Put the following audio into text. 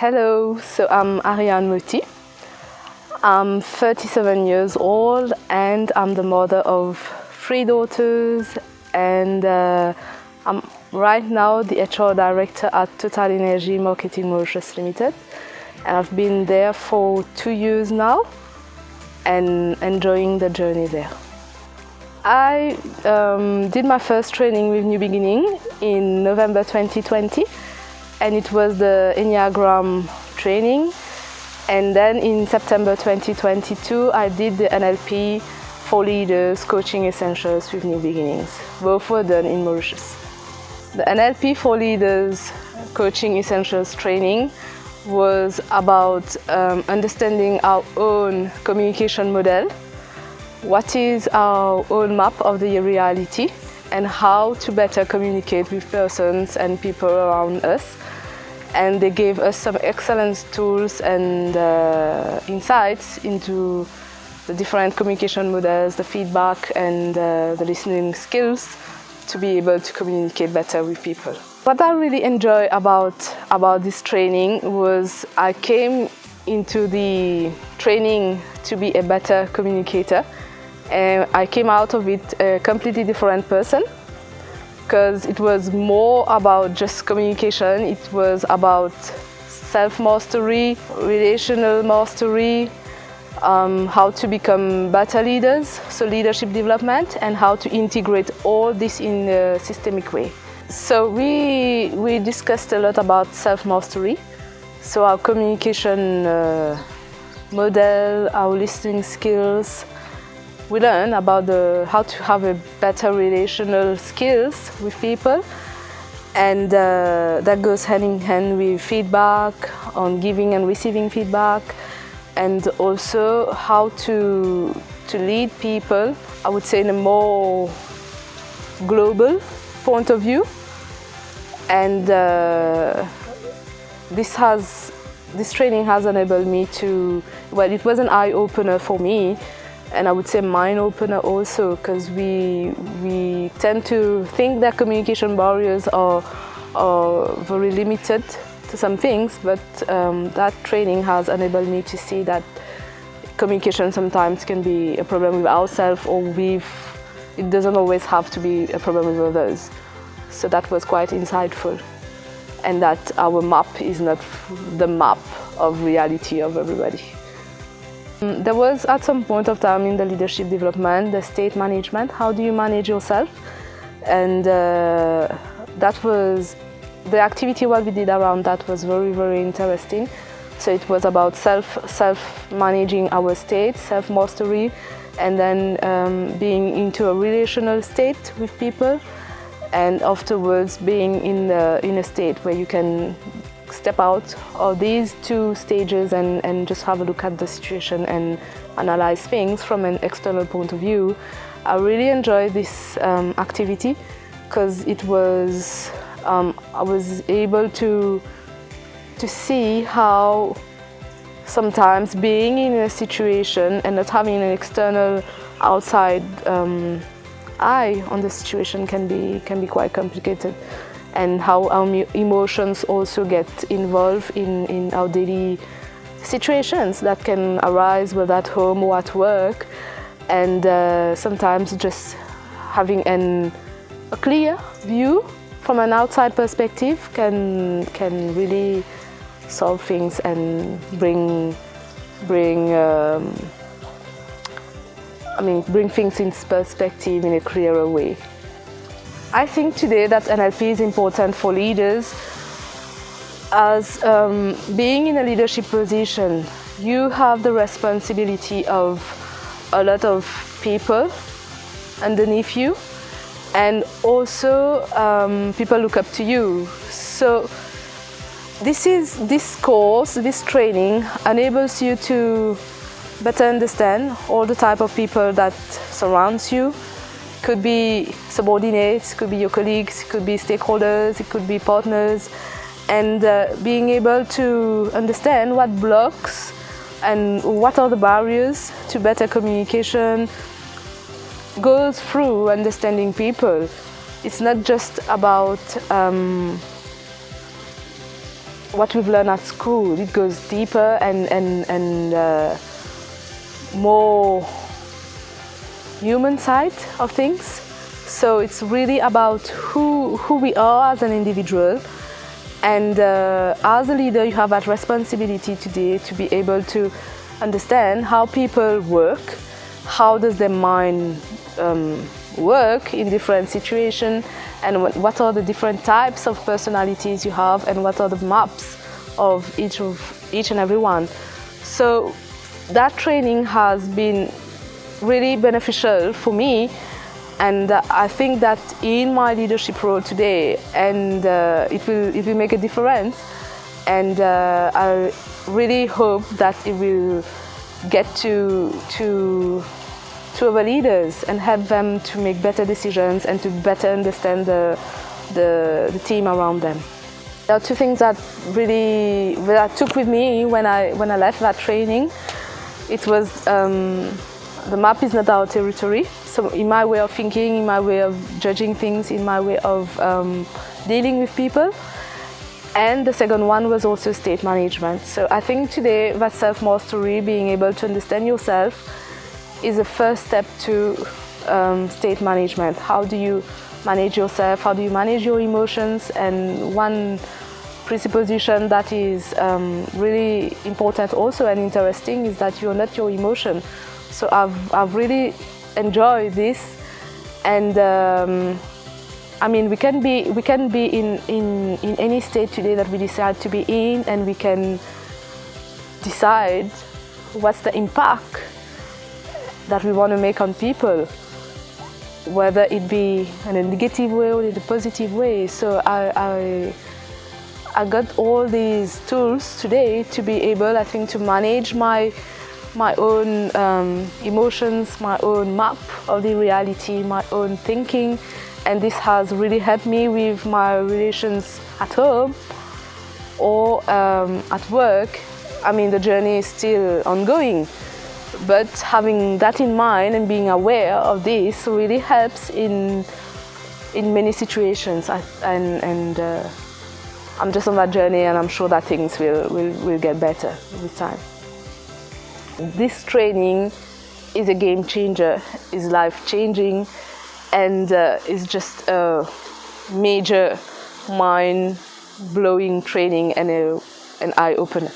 Hello, so I'm Arianne. I'm 37 years old and I'm the mother of 3 daughters, and I'm right now the HR director at Total Energy Marketing Mauritius Limited, and I've been there for 2 years now and enjoying the journey there. I did my first training with New Beginning in November 2020, and it was the Enneagram training. And then in September 2022, I did the NLP for Leaders Coaching Essentials with New Beginnings. Both were done in Mauritius. The NLP for Leaders Coaching Essentials training was about understanding our own communication model, what is our own map of the reality, and how to better communicate with persons and people around us. And they gave us some excellent tools and insights into the different communication models, the feedback, and the listening skills to be able to communicate better with people. What I really enjoy about this training was I came into the training to be a better communicator, and I came out of it a completely different person, because it was more about just communication. It was about self-mastery, relational mastery, how to become better leaders, so leadership development, and how to integrate all this in a systemic way. So we discussed a lot about self-mastery, so our communication model, our listening skills. We learn about how to have a better relational skills with people, and that goes hand in hand with feedback, on giving and receiving feedback, and also how to lead people, I would say, in a more global point of view. And this training has enabled me to, well, it was an eye-opener for me, and I would say mind opener also, because we tend to think that communication barriers are very limited to some things, but that training has enabled me to see that communication sometimes can be a problem with ourselves, or it doesn't always have to be a problem with others. So that was quite insightful, and that our map is not the map of reality of everybody. There was at some point of time in the leadership development, the state management, how do you manage yourself? And that was, the activity what we did around that was very, very interesting. So it was about self-managing our state, self-mastery, and then being into a relational state with people, and afterwards being in a state where you can step out of these 2 stages and just have a look at the situation and analyze things from an external point of view. I really enjoyed this activity, because it was I was able to see how sometimes being in a situation and not having an external outside eye on the situation can be quite complicated, and how our emotions also get involved in our daily situations that can arise, whether at home or at work. And sometimes just having a clear view from an outside perspective can really solve things and bring things into perspective in a clearer way. I think today that NLP is important for leaders, as being in a leadership position, you have the responsibility of a lot of people underneath you, and also people look up to you. So this course, this training enables you to better understand all the type of people that surrounds you. Could be subordinates, could be your colleagues, could be stakeholders, it could be partners, and being able to understand what blocks and what are the barriers to better communication goes through understanding people. It's not just about what we've learned at school. It goes deeper and more human side of things. So it's really about who we are as an individual, and as a leader you have that responsibility today to be able to understand how people work, how does their mind work in different situations, and what are the different types of personalities you have, and what are the maps of each and every one. So that training has been really beneficial for me, and I think that in my leadership role today, and it will make a difference, and I really hope that it will get to other leaders and help them to make better decisions and to better understand the team around them. There are two things that I took with me when I left that training. It was the map is not our territory. So in my way of thinking, in my way of judging things, in my way of dealing with people. And the second one was also state management. So I think today that self-mastery, being able to understand yourself, is the first step to state management. How do you manage yourself? How do you manage your emotions? And one presupposition that is really important also and interesting is that you're not your emotion. So I've really enjoyed this, and I mean we can be in any state today that we decide to be in, and we can decide what's the impact that we want to make on people, whether it be in a negative way or in a positive way. So I got all these tools today to be able, I think, to manage my own emotions, my own map of the reality, my own thinking, and this has really helped me with my relations at home or at work. I mean, the journey is still ongoing, but having that in mind and being aware of this really helps in many situations. And I'm just on that journey, and I'm sure that things will get better with time. This training is a game changer, is life changing, and is just a major mind blowing training and an eye opener.